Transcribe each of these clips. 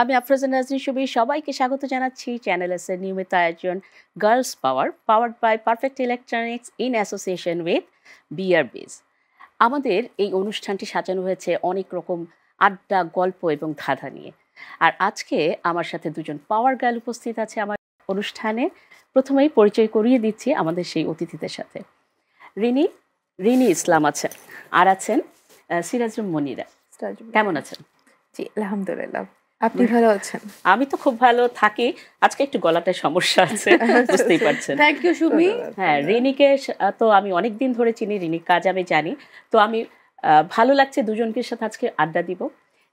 আমি আফরোজা নাজনীন সুবি সবাইকে স্বাগত জানাচ্ছি চ্যানেল এস এর নিয়মিত আয়োজন girls power powered by perfect electronics in association with BRBs. আমাদের এই অনুষ্ঠানটি সাজানো হয়েছে অনেক রকম আড্ডা, গল্প এবং ধাঁধা নিয়ে। আর আজকে আমার সাথে দুজন পাওয়ার গার্ল উপস্থিত আছে আমার অনুষ্ঠানে। প্রথমেই পরিচয় করিয়ে দিচ্ছি আমাদের সেই অতিথিদের সাথে। রিনি ইসলাম আছেন, আর আছেন সিরাজুম মনিরা। কেমন আছেন? জি আলহামদুলিল্লাহ, আপনি ভালো আছেন? আমি তো খুব ভালো থাকি, আজকে একটু গলাটায় সমস্যা আছে, বুঝতেই পারছেন। Thank you Sumi. হ্যাঁ, রিনিকে তো আমি অনেক দিন ধরে চিনি, রিনির কাজ আমি জানি। তো আমি ভালো লাগছে দুজনকে সাথে আজকে আড্ডা দিব।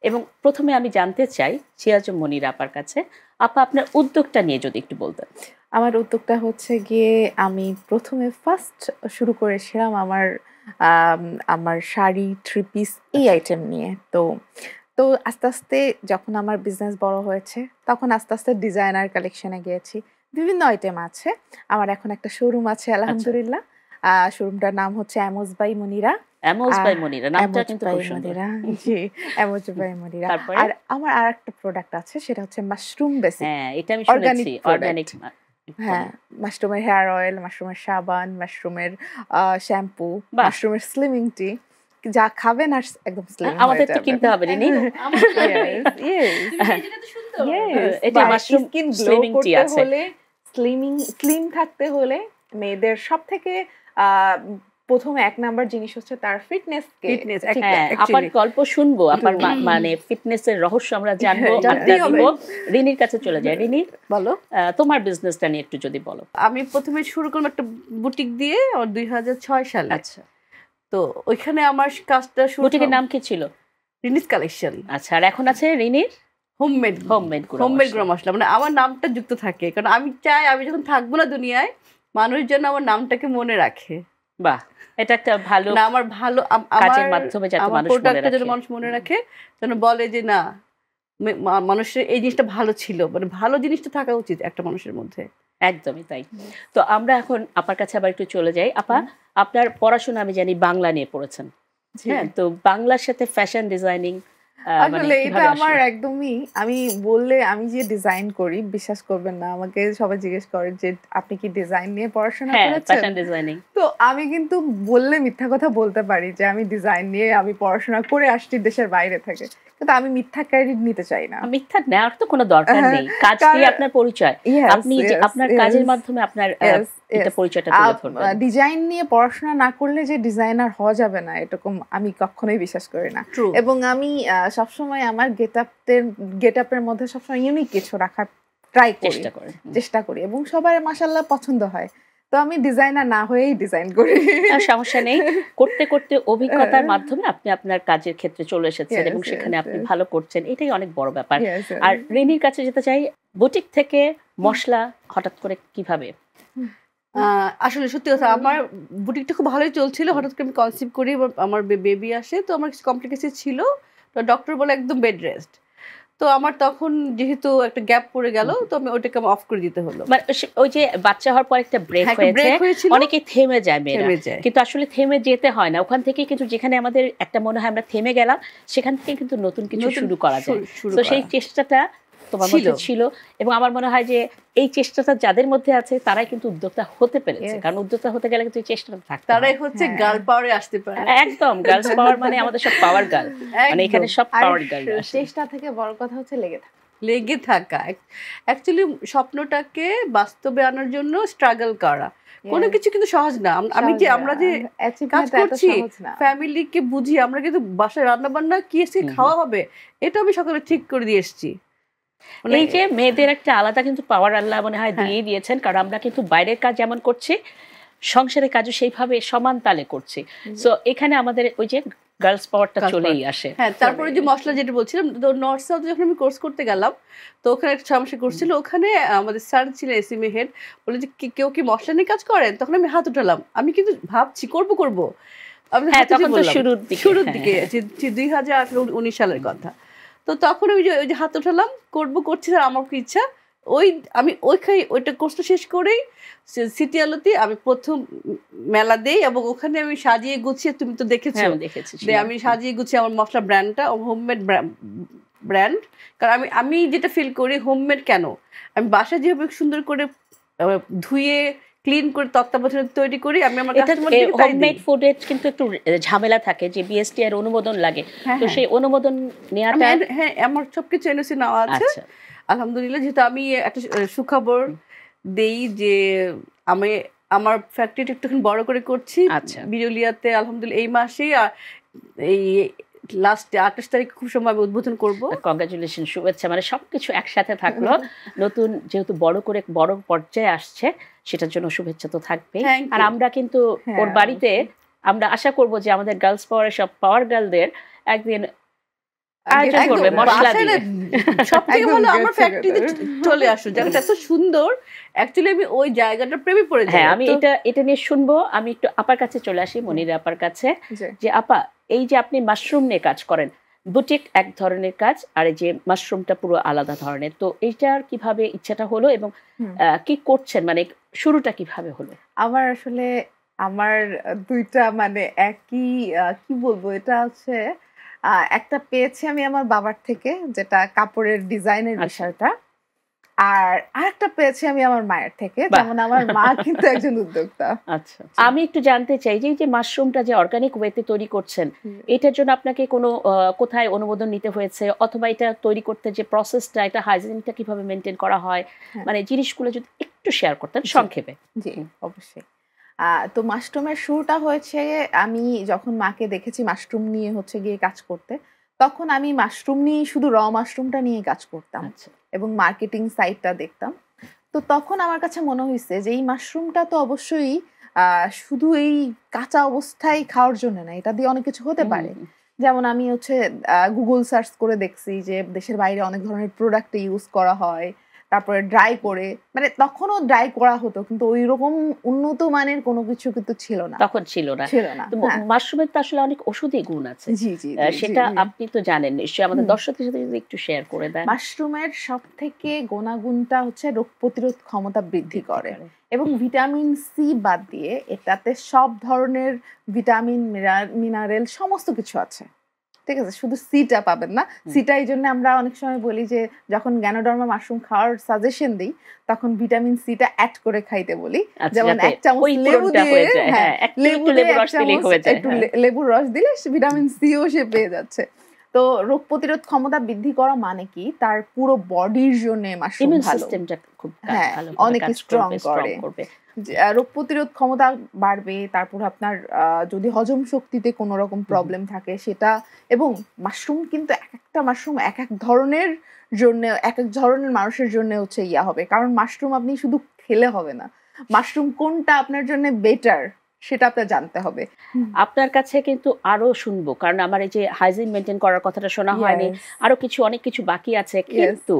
এবং প্রথমে আমি জানতে চাই সিরাজুম মনিরা আপার কাছে, আপা আপনার উদ্যোগটা নিয়ে যদি একটু বলতেন। আমার উদ্যোগটা হচ্ছে গিয়ে আমি প্রথমে ফার্স্ট শুরু করেছিলাম আমার শাড়ি, থ্রি পিস এই আইটেম নিয়ে। তো আস্তে আস্তে যখন আমার বিজনেস বড় হয়েছে তখন আস্তে আস্তে ডিজাইনার কালেকশনে গিয়েছি। বিভিন্ন আইটেম আছে। আমার এখন একটা শোরুম আছে আলহামদুলিল্লাহ। শোরুমটার নাম হচ্ছে অ্যামোজ বাই মনিরা। অ্যামোজ বাই মনিরা নামটা কিন্তু খুব সুন্দর। জি, অ্যামোজ বাই মনিরা। আর আমার আরেকটা প্রোডাক্ট আছে, সেটা হচ্ছে মাশরুম বেসিক। হ্যাঁ, এটা আমি শুনেছি, অর্গানিক। হ্যাঁ, মাশরুমের হেয়ার অয়েল, মাশরুমের সাবান, মাশরুমের শ্যাম্পু, মাশরুমের স্লিমিং টি। যা খাবেন আর একদম স্লিম আমাদের তো কিনতে হবে রিনি। এটা মাশরুম স্লিমিং টি আছে। স্লিম থাকতে হলে মেয়েদের সবথেকে প্রথম এক নাম্বার জিনিস হচ্ছে তার ফিটনেস। আপনার গল্প শুনবো, আপনার মানে ফিটনেসের রহস্য আমরা জানবো। রিনির কাছে চলে যায়। রিনি, বলো তোমার বিজনেসটা নিয়ে একটু যদি বলো। আমি প্রথমে শুরু করলাম একটা বুটিক দিয়ে 2006 সালে। আচ্ছা, তো ওইখানে আমার কাজটা শুরু। বুটিকের নাম কি ছিল? রিনিস কালেকশন। আচ্ছা, আর এখন আছে রিনির হোমমেড গুঁড়া মশলা। মানে আমার নামটা যুক্ত থাকে, কারণ আমি চাই আমি যখন থাকবো না দুনিয়ায়, মানুষ যেন আমার নামটাকে মনে রাখে। বাহ, এটা একটা ভালো না, আমার ভালো কাজের মাধ্যমে যাতে মানুষ মনে রাখে, যেন বলে যে না, মানুষের এই জিনিসটা ভালো ছিল, মানে ভালো জিনিসটা থাকা উচিত একটা মানুষের মধ্যে। একদমই তাই। তো আমরা এখন আপার কাছে আবার একটু চলে যাই। আপা, আপনার পড়াশোনা আমি জানি বাংলা নিয়ে পড়েছেন। হ্যাঁ, তো বাংলার সাথে ফ্যাশন ডিজাইনিং আসলে এটা আমার একদমই, আমি বললে আমি যে ডিজাইন করি বিশ্বাস করবেন না। আমাকে সবাই জিজ্ঞেস করে যে আপনি কি ডিজাইন নিয়ে পড়াশোনা করেছেন? Fashion designing. তো আমি কিন্তু বললে মিথ্যা কথা বলতে পারি যে আমি ডিজাইন নিয়ে আমি পড়াশোনা করে আসছি দেশের বাইরে থেকে, কিন্তু আমি মিথ্যা ক্রেডিট নিতে চাই না। মিথ্যা নেওয়ার তো কোনো দরকার নেই। কাজ দিয়ে আপনার পরিচয়, আপনি যে আপনার কাজের মাধ্যমে আপনার এটা পরিচয়টা তুলে ধরবেন। ডিজাইন নিয়ে পড়াশোনা না করলে যে ডিজাইনার হওয়া যাবে না, এরকম আমি কখনোই বিশ্বাস করি না। এবং আমি সবসময় আমার গেটআপের মধ্যে সবসময় ইউনিক কিছু রাখার চেষ্টা করি এবং সবার মাশাআল্লাহ পছন্দ হয়। তো আমি ডিজাইনার না হয়েই ডিজাইন করি, সমস্যা নেই। করতে করতে অভিজ্ঞতার মাধ্যমে আপনি আপনার কাজের ক্ষেত্রে চলে এসেছেন এবং সেখানে আপনি ভালো করছেন, এটাই অনেক বড় ব্যাপার। আর রিনির কাছে যেতে চাই, বুটিক থেকে মশলা হঠাৎ করে কিভাবে? আসলে সত্যি কথা, আমার বুটিকটা খুব ভালোই চলছিল। হঠাৎ করে আমি কনসিভ করি, আমার বেবি আসে, তো আমার কিছু কমপ্লিকেশন ছিল। তো ডক্টর বলে একদম বেড রেস্ট। তো আমার তখন যেহেতু একটা গ্যাপ পড়ে গেল, তো আমি ওটাকে অফ করে দিতে হলো। মানে ওই যে বাচ্চা হওয়ার পর একটা ব্রেক হয়েছে, অনেকে থেমে যায় মেয়েরা, কিন্তু আসলে থেমে যেতে হয় না। ওখান থেকে কিন্তু যেখানে আমাদের একটা মনে হয় আমরা থেমে গেলাম, সেখান থেকে কিন্তু নতুন কিছু শুরু করা যায়। তো সেই চেষ্টাটা তোমার মধ্যে ছিল এবং আমার মনে হয় যে এই চেষ্টাটা যাদের মধ্যে আছে তারাই কিন্তু উদ্যোক্তা হতে পেরেছে। কারণ উদ্যোক্তা হতে গেলে কিন্তু এই চেষ্টাটা থাকতে, তারাই হচ্ছে গার্ল পাওয়ারে আসতে পারে। একদম গার্লস পাওয়ার, মানে আমাদের সব পাওয়ার গার্ল, মানে এখানে সব পাওয়ার গার্ল। চেষ্টা থেকে বড় কথা হচ্ছে লেগে থাকা। অ্যাকচুয়ালি স্বপ্নটাকে বাস্তবে আনার জন্য স্ট্রাগল করা, কোনো কিছু কিন্তু সহজ না। আমরা যে কাজ করছি, ফ্যামিলিকে বুঝি, আমরা কিন্তু বাসায় রান্না বান্না কি এসে খাওয়া হবে এটা আমি সকালে ঠিক করে দিয়ে এসেছি। এই যে মেয়েদের একটা আলাদা কিন্তু পাওয়ার আল্লাহ মনে হয় দিয়ে দিয়েছেন, কারণ আমরা কিন্তু বাইরের কাজ যেমন করছি, সংসারের কাজও সেইভাবে সমান তালে করছি। সো এখানে আমাদের ওই যে গার্লস পাওয়ারটা চলেই আসে। হ্যাঁ, তারপরে যে মশলা যেটা বলছিলাম, নর্থ সাউথ যখন আমি কোর্স করতে গেলাম, তো ওখানে একটা সমস্যা করছিল। ওখানে আমাদের স্যার ছিলেন এসএমএ হেড, বলে যে কেউ কি মশলা নিয়ে কাজ করেন? তখন আমি হাত উঠালাম, আমি কিন্তু ভাবছি করবো আমি শুরুর দিকে 2018-19 সালের কথা। তো তখন ওই যে হাত উঠালাম, করছি, স্যার আমার কি ইচ্ছা। আমি ওইটা কোর্সটা শেষ করেই সিটি আলোতে আমি প্রথম মেলা দেই এবং ওখানে আমি সাজিয়ে গুছিয়ে, তুমি তো দেখেছো, আমি সাজিয়ে গুছিয়ে আমার মশলা ব্র্যান্ডটা হোমমেড ব্র্যান্ড। কারণ আমি যেটা ফিল করি হোমমেড কেন, আমি বাসায় যেভাবে সুন্দর করে ধুয়ে ক্লিন করে তত্ত্বাবধানে তৈরি করি, আমি আমার কাস্টমারকে তাই হোমমেড দিই। ফুডে কিন্তু একটু ঝামেলা থাকে যে বিএসটি এর অনুমোদন লাগে, হ্যাঁ, তো হ্যাঁ। সেই অনুমোদন নেওয়াটা হ্যাঁ, আমার সবকিছু এনওসি নেওয়া আছে আচ্ছা আলহামদুলিল্লাহ। যেহেতু আমি একটা সুখবর দেই যে আমি আমার ফ্যাক্টরিটা একটুখানি বড় করে করছি আচ্ছা বিরুলিয়াতে আলহামদুলিল্লাহ এই মাসেই। আর এই লাস্ট 28 তারিখ খুব সময় আমি উদ্বোধন করব। কংগ্রাচুলেশন, শুভেচ্ছা, মানে সবকিছু একসাথে থাকলো। নতুন যেহেতু বড় পর্যায়ে আসছে সেটার জন্য শুভেচ্ছা তো থাকবে। Thank R you. আমরা কিন্তু হ্যাঁ, ওর বাড়িতে আমরা আশা করব যে আমাদের গার্লস পাওয়ারের সব পাওয়ার গার্লদের একদিন আয়োজন একদম, করবে মশলা বাসায় দিয়ে। না, সবথেকে একদম ভালো get আমার together. ফ্যাক্টরিতে চলে আসো, জায়গাটা এত সুন্দর। অ্যাকচুয়ালি আমি ওই জায়গাটা প্রেমে পড়ে যাই। হ্যাঁ, আমি তো এটা নিয়ে শুনবো। আমি একটু আপার কাছে চলে আসি, মনিরা আপার কাছে, জি। যে আপা এই যে আপনি মাশরুম নিয়ে কাজ করেন, বুটিক এক ধরনের কাজ আর এই যে মাশরুমটা পুরো আলাদা ধরনের, তো এইটার কিভাবে ইচ্ছাটা হলো এবং হুম। কি করছেন, মানে শুরুটা কিভাবে হলো? আমার আসলে আমার দুইটা মানে একই কি বলবো, এটা হচ্ছে একটা পেয়েছি আমি আমার বাবার থেকে, যেটা কাপড়ের ডিজাইনের আচ্ছা। বিষয়টা, আর আরেকটা পেয়েছি আমি আমার মায়ের থেকে। বাহ। যেমন আমার মা কিন্তু একজন উদ্যোক্তা। আচ্ছা, আমি একটু জানতে চাই যে এই যে মাশরুমটা যে অর্গানিক ওয়েতে তৈরি করছেন, হুম। এটার জন্য আপনাকে কোনো কোথায় অনুমোদন নিতে হয়েছে, অথবা এটা তৈরি করতে যে প্রসেসটা, এটা হাইজিনটা কিভাবে মেনটেন করা হয়, হ্যাঁ। মানে জিনিসগুলো যদি একটু শেয়ার করতেন জি। সংক্ষেপে। জি, অবশ্যই। তো মাশরুমের শুরুটা হয়েছে, আমি যখন মাকে দেখেছি মাশরুম নিয়ে হচ্ছে গিয়ে কাজ করতে, তখন আমি মাশরুম নিয়ে শুধু র মাশরুমটা নিয়ে কাজ করতাম আচ্ছা এবং মার্কেটিং সাইটটা দেখতাম। তো তখন আমার কাছে মনে হয়েছে যে এই মাশরুমটা তো অবশ্যই শুধু এই কাঁচা অবস্থায় খাওয়ার জন্য না, এটা দিয়ে অনেক কিছু হতে পারে। যেমন আমি হচ্ছে গুগল সার্চ করে দেখছি যে দেশের বাইরে অনেক ধরনের প্রোডাক্ট ইউজ করা হয়, তারপরে ড্রাই করে, মানে তখনও ড্রাই করা হতো কিন্তু ওই রকম উন্নত মানের কোনো কিছু কিন্তু ছিল না, তখন ছিল না। ছিল না। তো হ্যাঁ। মাশরুমের তো আসলে অনেক ওষুধি গুণ আছে, জি জি সেটা আপনি তো জানেন নিশ্চয়ই, আমাদের হুম। দর্শকদের সাথে যদি একটু শেয়ার করে দেন। মাশরুমের সব থেকে গুণাগুণটা হচ্ছে রোগ প্রতিরোধ ক্ষমতা বৃদ্ধি করে এবং ভিটামিন সি বাদ দিয়ে এটাতে সব ধরনের ভিটামিন মিনারেল সমস্ত কিছু আছে। ঠিক আছে, শুধু সিটা পাবেন না। সিটা এই জন্য আমরা অনেক সময় বলি যে যখন গ্যানোডার্মা মাশরুম খাওয়ার সাজেশন দিই তখন ভিটামিন সিটা অ্যাড করে খাইতে বলি। যেমন এক চামচ লেবু দিয়ে, একটু লেবুর রস দিলে ভিটামিন সিও সে পেয়ে যাচ্ছে। তো রোগ প্রতিরোধ ক্ষমতা বৃদ্ধি করা মানে কি, তার পুরো বডির জন্য মাশরুম ভালো, হ্যাঁ অনেক স্ট্রং করে, রোগ প্রতিরোধ ক্ষমতা বাড়বে। তারপর আপনার যদি হজম শক্তিতে কোনো রকম প্রবলেম থাকে সেটা, এবং মাশরুম কিন্তু একটা মাশরুম এক এক ধরনের জন্য, এক এক ধরনের মানুষের জন্য হচ্ছে হবে, কারণ মাশরুম আপনি শুধু খেলে হবে না, মাশরুম কোনটা আপনার জন্য বেটার সেটা আপনার জানতে হবে। আপনার কাছে কিন্তু আরো শুনবো, কারণ আমার এই যে হাইজিন মেনটেন করার কথাটা শোনা হয়নি, আরো অনেক কিছু বাকি আছে, কিন্তু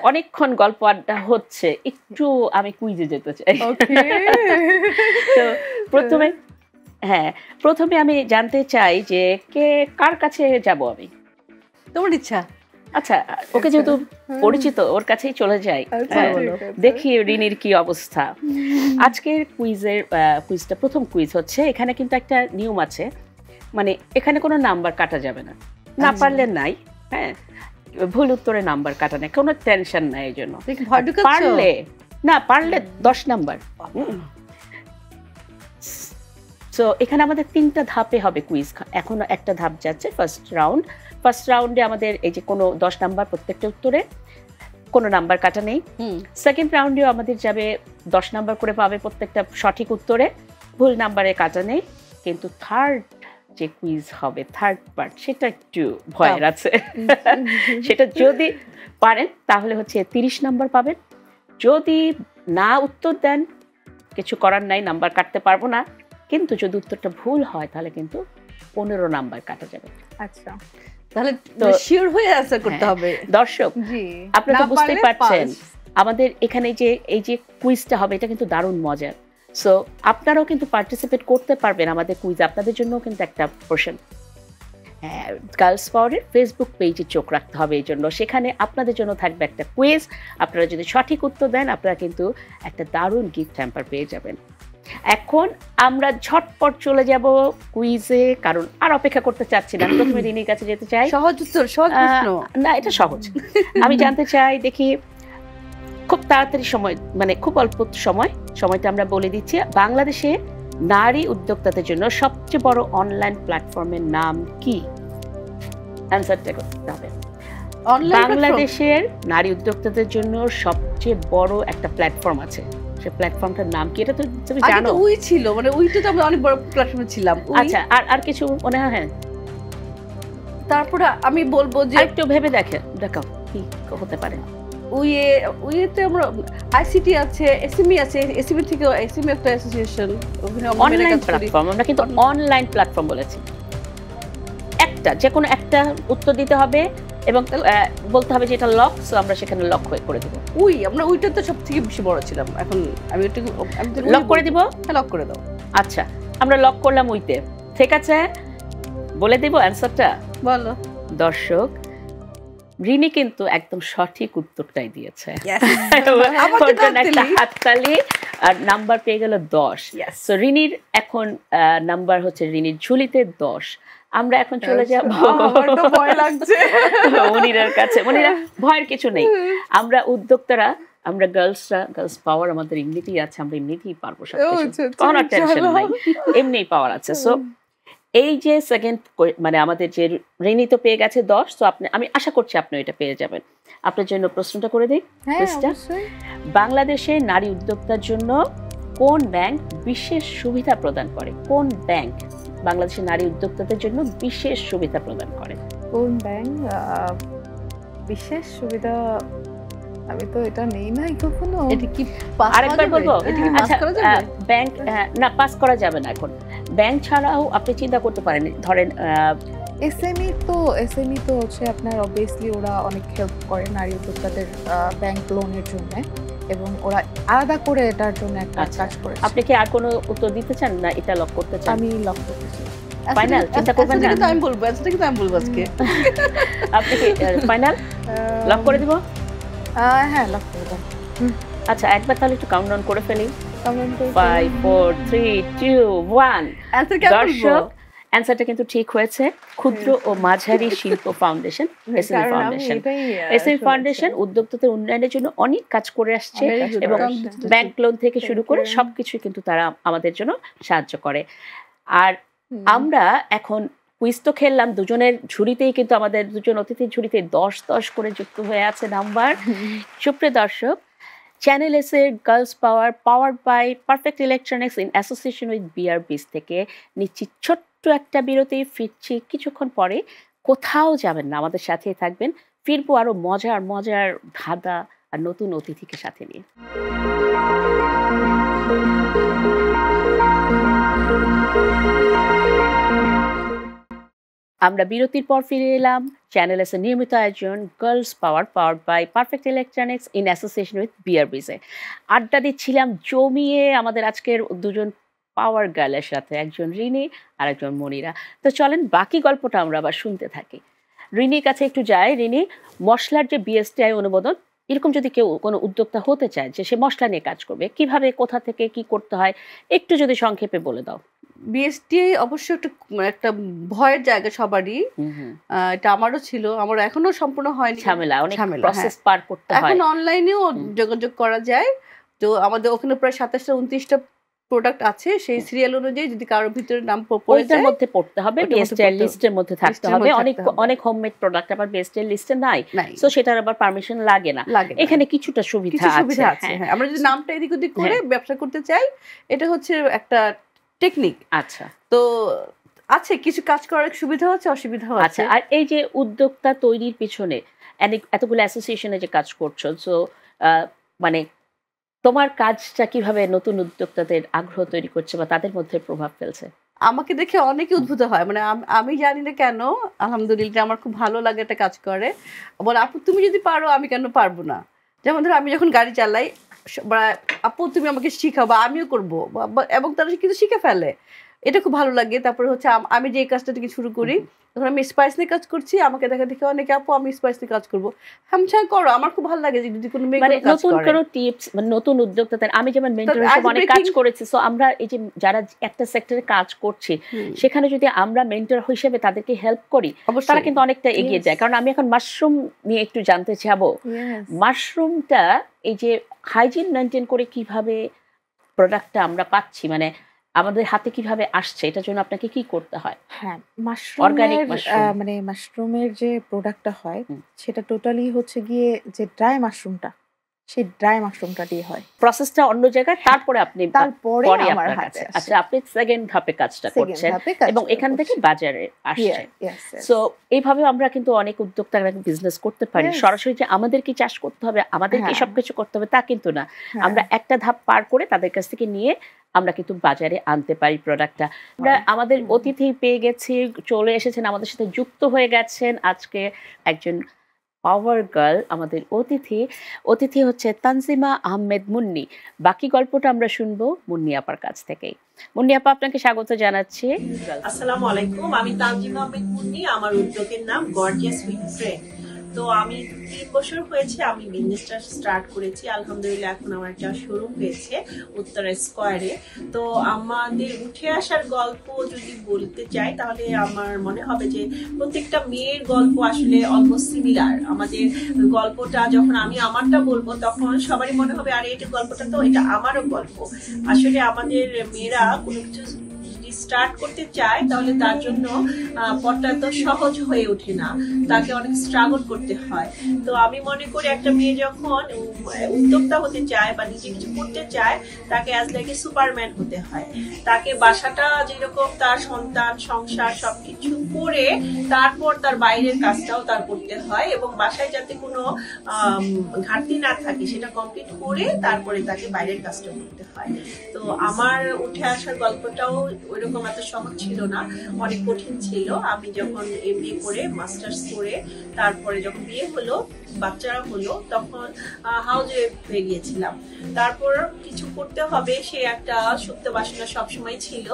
অনেকক্ষণ গল্প আড্ডা হচ্ছে, একটু আমি কুইজে যেতে চাই। তো প্রথমে আমি জানতে চাই যে কার কাছে যাব আমি? তোমার ইচ্ছা। আচ্ছা, ওকে যেহেতু পরিচিত ওর কাছেই চলে যাই, দেখি রিনির কি অবস্থা। আজকের কুইজটা প্রথম কুইজ হচ্ছে, এখানে কিন্তু একটা নিয়ম আছে, মানে এখানে কোনো নাম্বার কাটা যাবে না, না পারলে নাই, হ্যাঁ ভুল উত্তরে নাম্বার কাটা নেই, কোনো টেনশন নাই এই জন্য। পারলে 10 নাম্বার। সো এখানে আমাদের 3টা ধাপে হবে কুইজ, এখনো একটা ধাপ যাচ্ছে, ফার্স্ট রাউন্ডে আমাদের এই যে কোনো 10 নাম্বার প্রত্যেকটা উত্তরে, কোনো নাম্বার কাটা নেই। সেকেন্ড রাউন্ডেও আমাদের যাবে 10 নাম্বার করে পাবে প্রত্যেকটা সঠিক উত্তরে, ভুল নাম্বারে কাটা নেই। কিন্তু থার্ড যে কুইজ হবে, থার্ড পার্ট, সেটা একটু ভয়ের আছে। সেটা যদি পারেন তাহলে হচ্ছে 30 নাম্বার পাবেন, যদি না উত্তর দেন কিছু করার নাই, নাম্বার কাটতে পারবো না, কিন্তু যদি উত্তরটা ভুল হয় তাহলে কিন্তু 15 নাম্বার কাটা যাবে। আচ্ছা, তাহলে তো শিওর হয়ে আনসার করতে হবে। দর্শক আপনারা তো বুঝতেই পারছেন আমাদের এখানে যে এই যে কুইজটা হবে এটা কিন্তু দারুণ মজার। সো আপনারাও কিন্তু পার্টিসিপেট করতে পারবেন আমাদের কুইজে, আপনাদের জন্য কিন্তু একটা পোর্শন গার্লস পাওয়ারের ফেসবুক পেজে চোখ রাখতে হবে, এই জন্য সেখানে আপনাদের জন্য থাকবে একটা কুইজ। আপনারা যদি সঠিক উত্তর দেন আপনারা কিন্তু একটা দারুণ গিফট হ্যাম্পার পেয়ে যাবেন। এখন আমরা ঝটপট চলে যাব কুইজে, কারণ আর অপেক্ষা করতে চাচ্ছি না। প্রথমে রিনির কাছে যেতে চাই। সহজ উত্তর, সহজ প্রশ্ন। না, এটা সহজ। আমি জানতে চাই, দেখি খুব তাড়াতাড়ি সময়, মানে খুব অল্প সময়টা আমরা বলে দিচ্ছি। বাংলাদেশে নারী উদ্যোক্তাদের জন্য সবচেয়ে বড় অনলাইন প্ল্যাটফর্মের নাম কি? অ্যানসারটা করতে হবে। বাংলাদেশের নারী উদ্যোক্তাদের জন্য সবচেয়ে বড় একটা প্ল্যাটফর্ম আছে, সে প্ল্যাটফর্মটার নাম কি? এটা তো তুমি জানো। উই ছিল, মানে উইটা তো আমরা অনেক বড় প্ল্যাটফর্মে ছিলাম। আচ্ছা, আর কিছু মনে হয়? হ্যাঁ, তারপরে আমি বলবো যে একটু ভেবে দেখো কি হতে পারে। উইতে আমরা আইসিটি আছে, এসএমই আছে, এসএমই থেকে এসএমই একটা অ্যাসোসিয়েশন, অনলাইন প্ল্যাটফর্ম। আমরা কিন্তু অনলাইন প্ল্যাটফর্ম বলেছি। একটা যে কোনো একটা উত্তর দিতে হবে এবং বলতে হবে যে এটা লক, সো আমরা সেখানে লক করে দেব। আমরা উইটা তো সবথেকে বেশি বড় ছিলাম। এখন আমি লক করে দিব। হ্যাঁ, লক করে দাও। আচ্ছা, আমরা লক করলাম উইতে। ঠিক আছে, বলে দেব অ্যানসারটা। বলো। দর্শক, রিনি কিন্তু একদম সঠিক উত্তরটাই দিয়েছে। একটা হাততালি। আর নাম্বার পেয়ে গেল 10। সো রিনির এখন নাম্বার হচ্ছে, রিনির ঝুলিতে 10। আমরা এখন চলে যাব ভয় লাগছে মনিরার কাছে। মনিরা, ভয়ের কিছু নেই। আমরা উদ্যোক্তারা, আমরা গার্লস পাওয়ার আমাদের এমনিতেই আছে, আমরা এমনিতেই পারবো সবকিছু, কোনো টেনশন নাই, এমনিই পাওয়ার আছে। সো এই যে সেকেন্ড, মানে আমাদের যে রিনি তো পেয়ে গেছে 10, তো আমি আশা করছি আপনি এটা পেয়ে যাবেন। আপনার জন্য প্রশ্নটা করে দিই। বাংলাদেশে নারী উদ্যোক্তার জন্য কোন ব্যাংক বিশেষ সুবিধা প্রদান করে? কোন ব্যাংক বাংলাদেশের নারী উদ্যোক্তাদের জন্য বিশেষ সুবিধা প্রদান করে? কোন ব্যাংক বিশেষ সুবিধা? আমি তো এটা নেই নাই কখনো। এটা কি আরেকবার বলবো? আচ্ছা, ব্যাংক না, পাস করা যাবে না এখন। ব্যাংক ছাড়াও আপনি চিন্তা করতে পারেন, ধরেন এসএমই তো হচ্ছে আপনার অবভিয়াসলি ওরা অনেক হেল্প করে নারী উদ্যোক্তাদের ব্যাংক লোনের জন্য, এবং ওরা আলাদা করে এটার জন্য একটা কাজ করে। আপনি কি আর কোনো উত্তর দিতে চান না এটা লক করতে চান? আমি লক করতে চাই। ফাইনাল? চিন্তা করবেন না। আমি বলবো আজকে। আপনি কি ফাইনাল লক করে দিব? হ্যাঁ, লক করে দাও। আচ্ছা, একবার তাহলে একটু কাউন্টডাউন করে ফেলি। 5 4 3 2 1। দর্শক, অ্যানসারটা কিন্তু ঠিক হয়েছে। ক্ষুদ্র ও মাঝারি শিল্প foundation, SME foundation. SME foundation উদ্যোক্তাদের উন্নয়নের জন্য অনেক কাজ করে আসছে, এবং ব্যাংক লোন থেকে শুরু করে সবকিছু কিন্তু তারা আমাদের জন্য সাহায্য করে। আর আমরা এখন কুইজ তো খেললাম, দুজনের ঝুড়িতেই কিন্তু, আমাদের দুজন অতিথির ঝুড়িতে 10 করে যুক্ত হয়ে আছে নাম্বার। সুপ্রিয় দর্শক, চ্যানেল এস এর girls powered by perfect electronics in association with BRBs থেকে নিচ্ছি ছোট্ট একটা বিরতি। ফিরছি কিছুক্ষণ পরে। কোথাও যাবেন না, আমাদের সাথেই থাকবেন। ফিরবো আরো মজার ধাঁধা আর নতুন অতিথিকে সাথে নিয়ে। আমরা বিরতির পর ফিরে এলাম। চ্যানেল এস এর নিয়মিত আয়োজন girls powered by perfect electronics in association with বিআরবিসে। আড্ডা দিচ্ছিলাম জমিয়ে আমাদের আজকের দুজন পাওয়ার গার্লের সাথে, একজন রিনি আর একজন মনিরা। তো চলেন বাকি গল্পটা আমরা আবার শুনতে থাকি। রিনির কাছে একটু যাই। রিনি, মশলার যে বিএসটিআই অনুমোদন, এরকম যদি কেউ কোনো উদ্যোক্তা হতে চায় যে সে মশলা নিয়ে কাজ করবে, কিভাবে, কোথা থেকে কি করতে হয়, একটু যদি সংক্ষেপে বলে দাও। বিএসটিআই অবশ্য একটা ভয়ের জায়গা সবারই। এটা আমারও ছিল, আমার এখনো সম্পূর্ণ হয়নি, ঝামেলা, অনেক প্রসেস পার করতে হয়। এখন অনলাইনেও যোগাযোগ করা যায়। তো আমাদের ওখানে প্রায় 27টা 29টা প্রোডাক্ট আছে। সেই সিরিয়াল অনুযায়ী যদি কারোর ভিতরে নাম পড়ে যায়, মধ্যে পড়তে হবে, বিএসটিআই লিস্টের মধ্যে থাকতে হবে। অনেক হোমমেড প্রোডাক্ট আবার বিএসটিআই লিস্টে নাই, সো সেটার আবার পারমিশন লাগে না। এখানে কিছুটা সুবিধা আছে। আমরা যদি নামটা এদিক ওদিক করে ব্যবসা করতে চাই, এটা হচ্ছে একটা টেকনিক। আচ্ছা, তো আছে কিছু কাজ করার সুবিধা আছে, অসুবিধাও আছে। আচ্ছা, আর এই যে উদ্যোক্তা তৈরির পিছনে এতগুলো অ্যাসোসিয়েশনে যে কাজ করছো, সো মানে তোমার কাজটা কিভাবে নতুন উদ্যোক্তাদের আগ্রহ তৈরি করছে বা তাদের মধ্যে প্রভাব ফেলছে? আমাকে দেখে অনেকে উদ্ভূত হয়, মানে আমি জানি না কেন, আলহামদুলিল্লাহ আমার খুব ভালো লাগে একটা কাজ করে। বলে, আপু তুমি যদি পারো আমি কেন পারবো না। যেমন ধরো আমি যখন গাড়ি চালাই, আপু তুমি আমাকে শিখাও বা আমিও করবো, এবং তারা কিন্তু শিখে ফেলে। এটা খুব ভালো লাগে। তারপরে হচ্ছে আমি যে কাজটা থেকে শুরু করি, তখন আমি স্পাইস নিয়ে কাজ করছি, আমাকে দেখা দেখে অনেকে আপু আমি স্পাইস নিয়ে কাজ করবো, হ্যাঁ করো, আমার খুব ভালো লাগে যে যদি কোনো মেয়ে মানে কোনো কাজ নতুন করে। কোনো টিপস, মানে নতুন উদ্যোক্তা, আমি যেমন মেন্টর তারপর হিসেবে অনেক কাজ icebreaking- করেছি, সো আমরা এই যে যারা একটা সেক্টরে কাজ করছি সেখানে যদি আমরা মেন্টর হিসেবে তাদেরকে হেল্প করি তারা অবশ্যই কিন্তু অনেকটা এগিয়ে Yes. যায়। কারণ আমি এখন মাশরুম নিয়ে একটু জানতে চাবো, Yes. মাশরুমটা এই যে হাইজিন মেনটেন করে কিভাবে প্রোডাক্টটা আমরা পাচ্ছি, মানে আমাদের হাতে কিভাবে আসছে, এটার জন্য আপনাকে কি করতে হয়? হ্যাঁ, Organic মাশরুমের mushroom। মানে মাশরুমের যে প্রোডাক্টটা হয় হুম। সেটা টোটালি হচ্ছে গিয়ে যে ড্রাই মাশরুমটা, সেই ড্রাই মাশরুমটা দিয়ে হয়। প্রসেসটা অন্য জায়গায়, তারপরে আপনি তারপরে পরে আমার আপনার হাতে কাছে। আসে। আচ্ছা, আপনি সেকেন্ড ধাপে কাজটা Second করছেন ধাপে কাজটা এবং এখান থেকে করছি। বাজারে আসছে। Yeah, yes, yes. সো এইভাবে আমরা কিন্তু অনেক উদ্যোক্তারা বিজনেস করতে পারি। Yes. সরাসরি যে আমাদেরকে চাষ করতে হবে, আমাদেরকে হ্যাঁ। সবকিছু করতে হবে তা কিন্তু না। হ্যাঁ। আমরা একটা ধাপ পার করে তাদের কাছ থেকে নিয়ে আমরা কিন্তু বাজারে আনতে পারি প্রোডাক্টটা। আমরা আমাদের অতিথি পেয়ে গেছি, চলে এসেছেন, আমাদের সাথে যুক্ত হয়ে গেছেন আজকে একজন পাওয়ার গার্ল, আমাদের অতিথি হচ্ছে তানজিমা আহমেদ মুন্নি। বাকি গল্পটা আমরা শুনবো মুন্নি আপার কাছ থেকেই। মুন্নি আপা, আপনাকে স্বাগত জানাচ্ছি। আসসালামু আলাইকুম, আমি তানজিমা আহমেদ মুন্নি। আমার উদ্যোগের নাম গর্জিয়াস উইথ ট্রেন্ড। তো আমি 3 বছর হয়েছে আমি বিজনেসটা স্টার্ট করেছি। আলহামদুলিল্লাহ এখন আমার একটা শোরুম হয়েছে উত্তরা স্কোয়ারে। তো আমাদের উঠে আসার গল্প যদি বলতে চাই তাহলে আমার মনে হবে যে প্রত্যেকটা মেয়ের গল্প আসলে অলমোস্ট সিমিলার। আমাদের গল্পটা যখন আমি আমারটা বলবো তখন সবারই মনে হবে আরে এটা গল্পটা তো এটা আমারও গল্প। আসলে আমাদের মেয়েরা কোনো কিছু স্টার্ট করতে চায় তাহলে তার জন্য পথটা তো সহজ হয়ে ওঠে না, তাকে অনেক স্ট্রাগল করতে হয়। তো আমি মনে করি একটা মেয়ে যখন উদ্যোক্তা হতে চায় বা নিজে কিছু করতে চায় তাকে অ্যাজ লাইক এ সুপারম্যান হতে হয়। তাকে বাসাটা যেরকম তার সন্তান সংসার সবকিছু করে তারপর তার বাইরের কাজটাও তার করতে হয় এবং বাসায় যাতে কোনো ঘাটতি না থাকে সেটা কমপ্লিট করে তারপরে তাকে বাইরের কাজটা করতে হয়। তো আমার উঠে আসার গল্পটাও ওইরকম এত সহজ ছিল না, অনেক কঠিন ছিল। আমি যখন এমবিএ করে মাস্টার্স করে তারপরে যখন বিয়ে হলো বাচ্চারা হলো তখন হাউজে হয়ে গিয়েছিলাম। তারপর কিছু করতে হবে সে একটা সুপ্ত বাসনা সবসময় ছিল।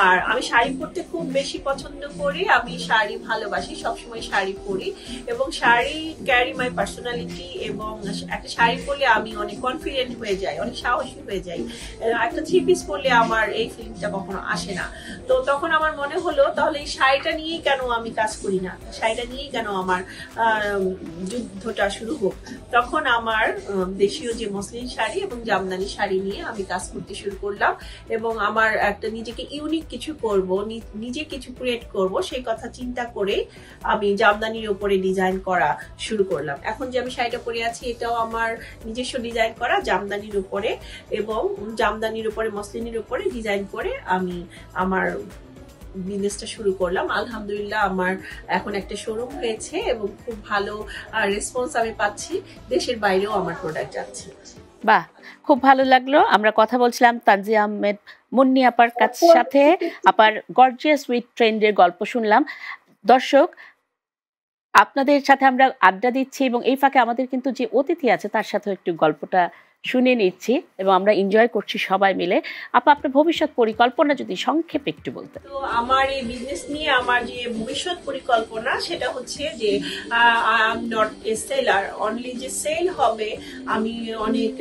আর আমি শাড়ি পরতে খুব বেশি পছন্দ করি, আমি শাড়ি ভালোবাসি, সবসময় শাড়ি পরি এবং শাড়ি ক্যারি মাই পার্সোনালিটি। এবং একটা শাড়ি পরলে আমি অনেক কনফিডেন্ট হয়ে যাই, অনেক সাহসী হয়ে যাই। একটা 3 পিস পরলে আমার এই ফিলিংটা কখনো আসে না। তো তখন আমার মনে হলো তাহলে এই শাড়িটা নিয়েই কেন আমি কাজ করি না, শাড়িটা নিয়েই কেন আমার যুদ্ধটা শুরু হোক। তখন আমার দেশীয় যে মসলিন শাড়ি এবং জামদানি শাড়ি নিয়ে আমি কাজ করতে শুরু করলাম এবং আমার একটা নিজেকে ইউনিক কিছু করব, নিজে কিছু ক্রিয়েট করব সেই কথা চিন্তা করে আমি জামদানির উপরে ডিজাইন করা শুরু করলাম। এখন যে আমি শাড়িটা পরে আছি এটাও আমার নিজস্ব ডিজাইন করা জামদানির উপরে এবং জামদানির উপরে মসলিনের উপরে ডিজাইন করে আমি আমার বিজনেসটা শুরু করলাম। আলহামদুলিল্লাহ আমার এখন একটা শোরুম হয়েছে এবং খুব ভালো রেসপন্স আমি পাচ্ছি, দেশের বাইরেও আমার প্রোডাক্ট যাচ্ছে। বাহ, খুব ভালো লাগলো। আমরা কথা বলছিলাম তানজিমা আহমেদ মুন্নি আপার সাথে, আপার গর্জিয়াস উইথ ট্রেন্ডের গল্প শুনলাম। দর্শক, আপনাদের সাথে আমরা আড্ডা দিচ্ছি এবং এই ফাঁকে আমাদের কিন্তু যে অতিথি আছে তার সাথে একটু গল্পটা শুনে নিচ্ছি এবং আমরা এনজয় করছি সবাই মিলে। আপা, আপনার ভবিষ্যৎ পরিকল্পনা যদি সংক্ষেপে একটু বলতেন। তো আমার এই বিজনেস নিয়ে আমার যে ভবিষ্যৎ পরিকল্পনা সেটা হচ্ছে যে I am not a seller, only যে সেল হবে আমি অনেক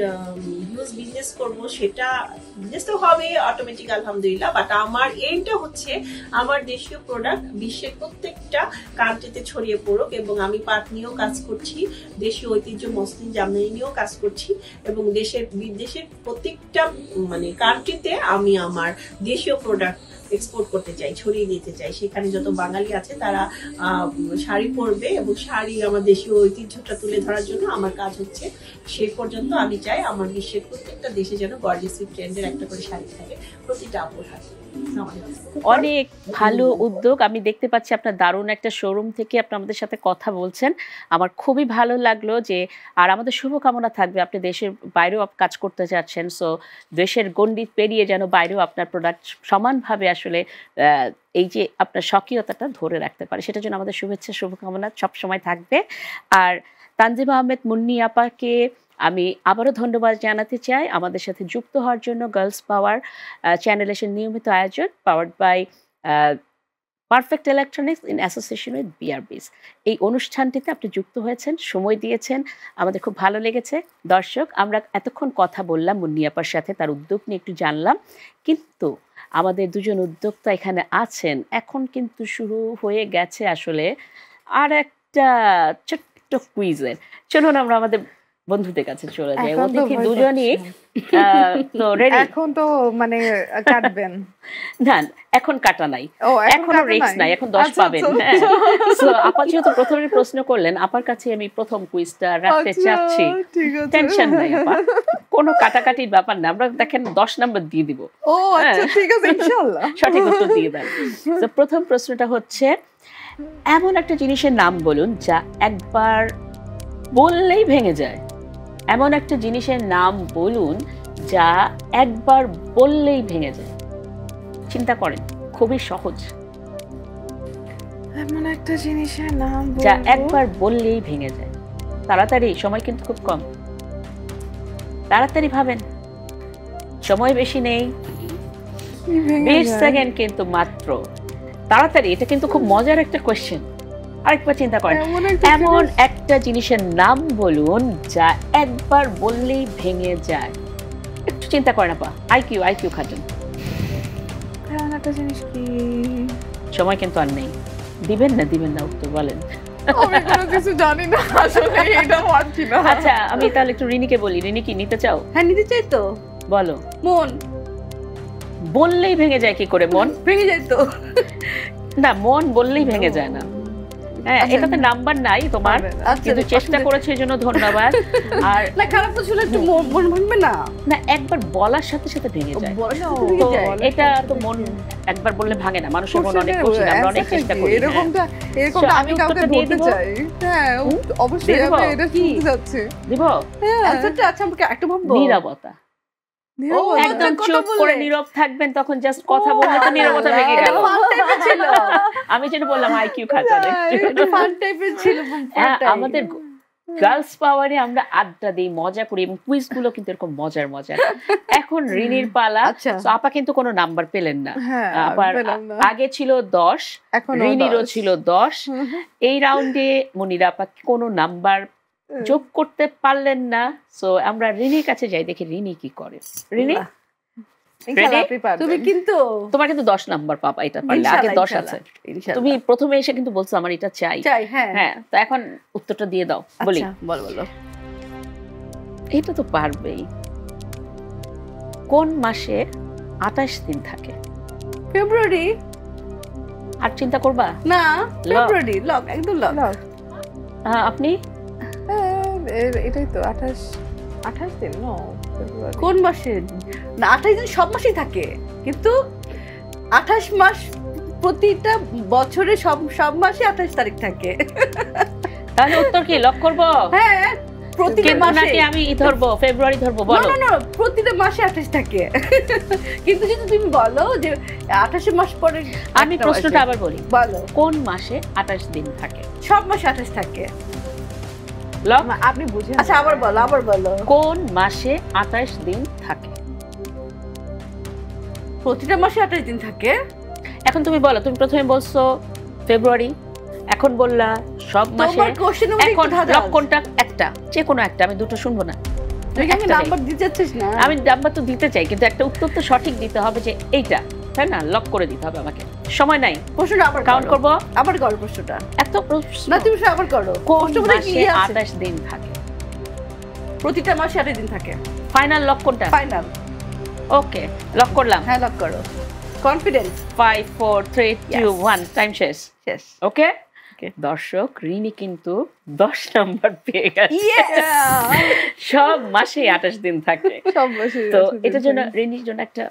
হিউজ বিজনেস করব, সেটা বিজনেস তো হবে অটোমেটিক আলহামদুলিল্লাহ, বাট আমার এইমটা হচ্ছে আমার দেশীয় প্রোডাক্ট বিশ্বের প্রত্যেকটা কান্ট্রিতে ছড়িয়ে পড়ুক এবং আমি পাট নিয়েও কাজ করছি, দেশীয় ঐতিহ্য মসলিন জামদানি নিয়েও কাজ করছি এবং দেশের বিদেশের প্রত্যেকটা মানে কান্ট্রিতে আমি আমার দেশীয় প্রোডাক্ট এক্সপোর্ট করতে চাই, ছড়িয়ে দিতে চাই। সেখানে যত বাঙালি আছে তারা শাড়ি পরবে এবং শাড়ি আমার দেশীয় ঐতিহ্যটা তুলে ধরার জন্য আমার কাজ হচ্ছে। সেই পর্যন্ত আমি চাই আমার বিশ্বের প্রত্যেকটা দেশে যেন গর্জিয়াস উইথ ট্রেন্ডের একটা করে শাড়ি থাকে প্রতিটা আপুর হাতে। অনেক ভালো উদ্যোগ। আমি দেখতে পাচ্ছি আপনার দারুণ একটা শোরুম থেকে আপনি আমাদের সাথে কথা বলছেন, আমার খুবই ভালো লাগলো। যে আর আমাদের শুভকামনা থাকবে আপনি দেশের বাইরেও কাজ করতে যাচ্ছেন, সো দেশের গণ্ডি পেরিয়ে যেন বাইরেও আপনার প্রোডাক্ট সমানভাবে আসলে এই যে আপনার স্বকীয়তাটা ধরে রাখতে পারে, সেটার জন্য আমাদের শুভেচ্ছা শুভকামনা সবসময় থাকবে। আর তানজিমা আহমেদ মুন্নি আপাকে আমি আবারও ধন্যবাদ জানাতে চাই আমাদের সাথে যুক্ত হওয়ার জন্য। গার্লস পাওয়ার চ্যানেলের নিয়মিত আয়োজন, powered by perfect electronics in association with BRBs. এই অনুষ্ঠানটিতে আপনি যুক্ত হয়েছেন, সময় দিয়েছেন, আমাদের খুব ভালো লেগেছে। দর্শক, আমরা এতক্ষণ কথা বললাম মুন্নি আপার সাথে, তার উদ্যোগ নিয়ে একটু জানলাম, কিন্তু আমাদের দুজন উদ্যোক্তা এখানে আছেন। এখন কিন্তু শুরু হয়ে গেছে আসলে আর একটা ছোট্ট কুইজের। চলুন আমরা আমাদের বন্ধুদের কাছে চলে যাই। এখন তো অতিথি ভয় দুজনই তো রেডি। এখন তো মানে কাটবেন না, এখন কাটা নাই, ও এখনো রিস্ক নাই, এখন 10 আচ্ছা, পাবেন। আচ্ছা, হ্যাঁ, সো আপা যেহেতু প্রথমে প্রশ্ন করলেন, আপার কাছে আমি প্রথম কুইজটা রাখতে আচ্ছা, চাচ্ছি। ঠিক আছে। টেনশন নাই আপা, কোনো কাটাকাটির ব্যাপার না, আমরা দেখেন 10 নাম্বার দিয়ে দিব। ও আচ্ছা, ঠিক আছে, ইনশাআল্লাহ। সঠিক উত্তর দিয়ে দেন। তো প্রথম প্রশ্নটা হচ্ছে, এমন একটা জিনিসের নাম বলুন যা একবার বললেই ভেঙে যায়। এমন একটা জিনিসের নাম বলুন যা একবার বললেই ভেঙে যায়। চিন্তা করেন, খুবই সহজ। এমন একটা জিনিসের নাম যা বলবো। একবার বললেই ভেঙে যায়। তাড়াতাড়ি, সময় কিন্তু খুব কম, তাড়াতাড়ি ভাবেন, সময় বেশি নেই, কি ভেঙে 20 যায়? সেকেন্ড কিন্তু মাত্র। তাড়াতাড়ি, এটা কিন্তু খুব মজার একটা কোয়েশ্চেন। আরেকবার চিন্তা করেন, এমন একটা জিনিসের নাম বলুন যা একবার বললেই ভেঙে যায়। একটু চিন্তা করেন আপা, আইকিউ খাটুন। এমন একটা জিনিস কি? সময় কিন্তু আর নেই। দিবেন না উত্তর বলেন। আমি কোনো কিছু জানি না আসলে, এটা পারছি না। আচ্ছা, আমি তাহলে একটু রিনিকে বলি। রিনি, কি নিতে চাও? হ্যাঁ, নিতে চাই তো। বলো। মন বললেই ভেঙে যায় কি করে মন? ভেঙে যায় তো। না, মন বললেই ভেঙে যায় না। হ্যাঁ, আচ্ছা। এটাতে নাম্বার নাই তোমার, আচ্ছা, কিন্তু চেষ্টা করেছো এই জন্য ধন্যবাদ। আর না, খারাপ তো ছিল, একটু মন ভাঙবে না? না, একবার বলার সাথে সাথে ভেঙে যায়। বড় সাথে No, ভেঙে তো যায়। এটা তো মন একবার বললে ভাঙে না। মানুষের মন অনেক কঠিন, আমরা অনেক চেষ্টা করি। হ্যাঁ। এরকমটা So, আমি আমি কাউকে উত্তরটা দিয়ে বলতে দিব? চাই। হ্যাঁ, অবশ্যই দিয়ে দিব? আমি এটা শুনতে যাচ্ছি। দিব? হ্যাঁ, আচ্ছা, আচ্ছা, আমাকে একটু ভাববো। নীরবতা। নীরবতা। ও, একদম কথা চুপ বললে? করে নীরব থাকবেন, তখন জাস্ট কথা বললে তো নীরবতা ভেঙে এটা গেল। ফান টাইপের ছিল। আমি যেটা বললাম, আইকিউ খাতা। এটা ফান টাইপের ছিল। হ্যাঁ, আমাদের গার্লস পাওয়ারে আমরা আড্ডা দিই, মজা করি, এবং কুইজ গুলো কিন্তু এরকম মজার। এখন রিনির পালা। আচ্ছা। So, আপা কিন্তু কোনো নাম্বার পেলেন না। হ্যাঁ, আবার পেলাম না। আগে ছিল 10, এখনো রিনিরও 10 ছিল 10। এই রাউন্ডে মনিরা আপা কোনো নাম্বার যোগ করতে পারলেন না। সো আমরা রিনির কাছে যাই, দেখি রিনি কি করে। রিনি, ইনশাআল্লাহ আপনি পারবেন। তুমি কিন্তু তোমার কিন্তু 10 নাম্বার পাবা, এটা পারলে। আগে 10 আছে। তুমি প্রথমে এসে কিন্তু বলছো আমার এটা চাই। চাই। হ্যাঁ, হ্যাঁ, তো এখন উত্তরটা দিয়ে দাও। বলি, আচ্ছা, বলো। এটা তো পারবেই। কোন মাসে 28 দিন থাকে? ফেব্রুয়ারি। আর চিন্তা করবা? না, ফেব্রুয়ারি। লক, একদম লক। লাও। আপনি? হ্যাঁ, এটাই তো 28 দিন। নো, ফেব্রুয়ারি। কোন মাসে? না, 28 দিন সব মাসেই থাকে, কিন্তু 28 মাস, প্রতিটা বছরে সব মাসে 28 তারিখ থাকে। তাহলে উত্তর কি লক করব? হ্যাঁ, প্রতিটা কিন্তু মাসে। নাকি আমি ধরবো, ফেব্রুয়ারি ধরবো? না, বলো। না, না, প্রতিটা মাসে 28 থাকে। কিন্তু যদি তুমি বলো যে 28 মাস পরে আমি একটা প্রশ্নটা মাসে, আবার বলি, বলো। কোন মাসে 28 দিন থাকে? সব মাসে 28 থাকে। লক। আপনি বুঝেন। আচ্ছা, আবার বলো। কোন মাসে 28 দিন থাকে? প্রতিটা মাসে 28 দিন থাকে। এখন তুমি বলো। তুমি প্রথমে বলছো ফেব্রুয়ারি, এখন বললা সব মাসে। তোমার কোশ্চেন এখন লক কোনটা? একটা, যে কোনো একটা। আমি দুটো শুনবো না। তুই কি একটাই। নাম্বার দিতে চাচ্ছিস না? আমি নাম্বার তো দিতে চাই, কিন্তু একটা উত্তর তো সঠিক দিতে হবে, যে এইটা, তাই না? লক করে দিতে হবে আমাকে, সময় নাই। প্রশ্নটা আবার কাউন্ট করবো? আবার করো প্রশ্নটা। এত প্রশ্ন। না, তুমি আবার করো। কোন প্রশ্নটা কি মাসে আছে? 28 দিন থাকে? প্রতিটা মাসে 28 দিন থাকে। ফাইনাল লক কোনটা? ফাইনাল। ওকে, লক করলাম। হ্যাঁ, লক করো। কনফিডেন্স। 5 4 3 2 1 টাইম শেষ। শেষ। ওকে, দর্শক, রিনি কিন্তু 10 নাম্বার পেয়ে গেছে। সব মাসে 28 দিন থাকে। সব মাসে। তো এটার জন্য রিনির জন্য একটা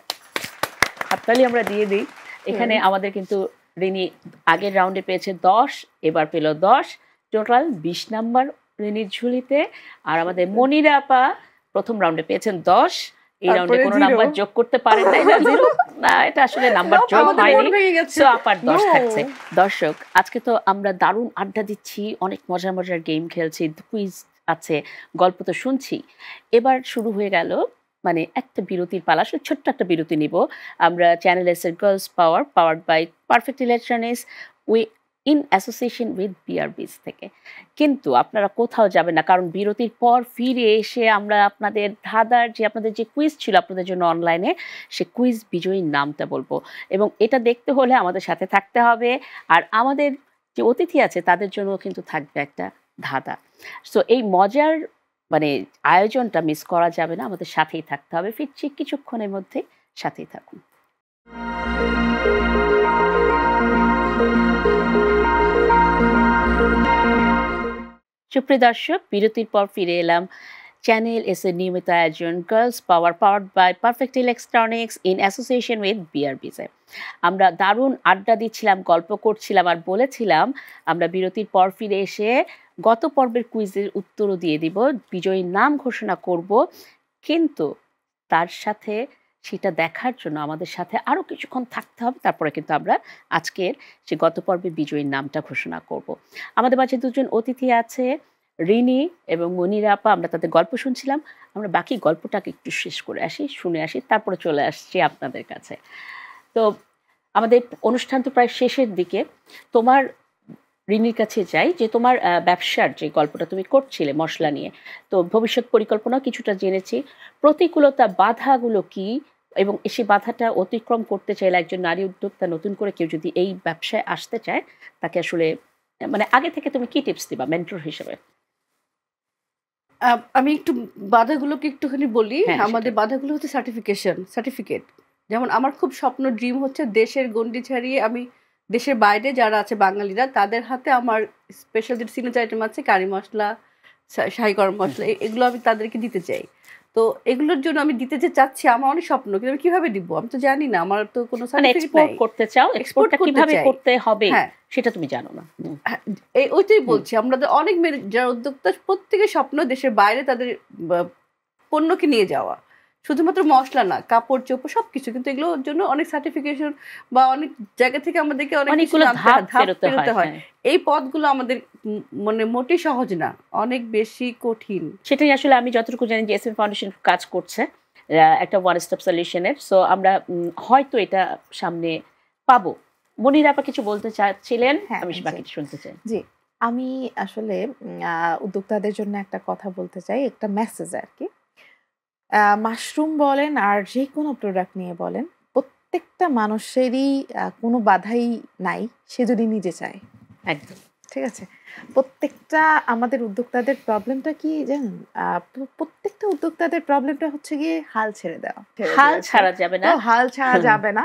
হাততালি আমরা দিয়ে দিই। এখানে আমাদের কিন্তু রিনি আগের রাউন্ডে পেয়েছে 10, এবার পেল 10, টোটাল 20 নাম্বার রিনির ঝুলিতে। আর আমাদের মনিরা আপা প্রথম রাউন্ডে পেয়েছেন 10, এই রাউন্ডে কোনো নাম্বার যোগ করতে পারেন নাই। না, জিরো না, এটা আসলে নাম্বার যোগ হয়নি। সো আপার 10 থাকছে। দর্শক, আজকে তো আমরা দারুণ আড্ডা দিচ্ছি, অনেক মজার গেম খেলছি, কুইজ আছে, গল্প তো শুনছি। এবার শুরু হয়ে গেল মানে একটা বিরতির পালা। আসলে ছোট্ট একটা বিরতি নিব আমরা চ্যানেল এস এর girls power powered by perfect electronics in association with BRBs থেকে। কিন্তু আপনারা কোথাও যাবেন না, কারণ বিরতির পর ফিরে এসে আমরা আপনাদের আপনাদের যে কুইজ ছিল আপনাদের জন্য অনলাইনে, সে কুইজ বিজয়ীর নামটা বলবো, এবং এটা দেখতে হলে আমাদের সাথে থাকতে হবে। আর আমাদের যে অতিথি আছে তাদের জন্য কিন্তু থাকবে একটা ধাঁধা। সো এই মজার মানে আয়োজনটা মিস করা যাবে না, আমাদের সাথেই থাকতে হবে। ফিরছি কিছুক্ষণের মধ্যে, সাথেই থাকুন। সুপ্রিয় দর্শক, বিরতির পর ফিরে এলাম চ্যানেল এস এর নিয়মিত আয়োজন girls power powered by perfect electronics in association with BRBs. আমরা দারুণ আড্ডা দিচ্ছিলাম, গল্প করছিলাম, আর বলেছিলাম আমরা বিরতির পর ফিরে এসে গত পর্বের কুইজের উত্তরও দিয়ে দিব, বিজয়ীর নাম ঘোষণা করব। কিন্তু তার সাথে সেটা দেখার জন্য আমাদের সাথে আরও কিছুক্ষণ থাকতে হবে, তারপরে কিন্তু আমরা আজকের সে গত পর্বে বিজয়ীর নামটা ঘোষণা করব। আমাদের মাঝে দুজন অতিথি আছে, রিনি এবং মনিরা আপা। আমরা তাদের গল্প শুনছিলাম, আমরা বাকি গল্পটাকে একটু শেষ করে আসি, শুনে আসি, তারপরে চলে আসছি আপনাদের কাছে। তো আমাদের অনুষ্ঠান তো প্রায় শেষের দিকে। তোমার রিনির কাছে যাই, যে তোমার ব্যবসার যে গল্পটা তুমি করছিলে মশলা নিয়ে, তো ভবিষ্যৎ পরিকল্পনাও কিছুটা জেনেছি। প্রতিকূলতা বাধাগুলো কি, এবং এসে বাধাটা অতিক্রম করতে চাইলে একজন নারী উদ্যোক্তা নতুন করে কেউ যদি এই ব্যবসায় আসতে চায়, তাকে আসলে মানে আগে থেকে তুমি কি টিপস দিবা মেন্টর হিসেবে? আমি একটু বাধাগুলোকে একটুখানি বলি। হ্যাঁ, আমাদের বাধাগুলো হচ্ছে সার্টিফিকেট। যেমন আমার খুব স্বপ্ন, ড্রিম হচ্ছে দেশের গণ্ডি ছাড়িয়ে আমি দেশের বাইরে যারা আছে বাঙালিরা, তাদের হাতে আমার স্পেশাল যে সিগনেচার আইটেম আছে, কারি মশলা, শাহী গরম মশলা, এগুলো আমি তাদেরকে দিতে চাই। তো এগুলোর জন্য আমি দিতে যে চাচ্ছি, আমার অনেক স্বপ্ন, কিন্তু আমি কিভাবে দিব আমি তো জানি না, আমার তো কোনো সার্টিফিকেট এক্সপোর্ট নাই। করতে চাও, এক্সপোর্টটা করতে কিভাবে চাই। করতে হবে হ্যাঁ, সেটা তুমি জানো না। ওইটাই বলছি। আমাদের অনেক মেয়ে যারা উদ্যোক্তা, প্রত্যেকের স্বপ্ন দেশের বাইরে তাদের পণ্যকে নিয়ে যাওয়া, শুধুমাত্র মশলা না, কাপড় চোপড় সবকিছু। কিন্তু এগুলোর জন্য অনেক সার্টিফিকেশন বা অনেক জায়গা থেকে আমাদেরকে অনেকগুলো ধাপ পেরোতে হয়। এই পথগুলো আমাদের মানে মোটেই সহজ না, অনেক বেশি কঠিন। সেটাই আসলে আমি যতটুকু জানি যে এসএম ফাউন্ডেশন কাজ করছে একটা ওয়ান স্টপ সলিউশনের। সো আমরা হয়তো এটা সামনে পাবো। মনিরা আপা কিছু বলতে চাচ্ছিলেন, আমি বাকি শুনতে চাই। জি, আমি আসলে উদ্যোক্তাদের জন্য একটা কথা বলতে চাই, একটা মেসেজ আর কি। মাশরুম বলেন আর যে কোনো প্রোডাক্ট নিয়ে বলেন, প্রত্যেকটা মানুষেরই কোনো বাধাই নাই, সে যদি নিজে চায়। একদম ঠিক আছে। প্রত্যেকটা আমাদের উদ্যোক্তাদের প্রবলেমটা কি জানেন? প্রত্যেকটা উদ্যোক্তাদের প্রবলেমটা হচ্ছে গিয়ে হাল ছেড়ে দেওয়া। হাল ছাড়া যাবে না, হাল ছাড়া যাবে না,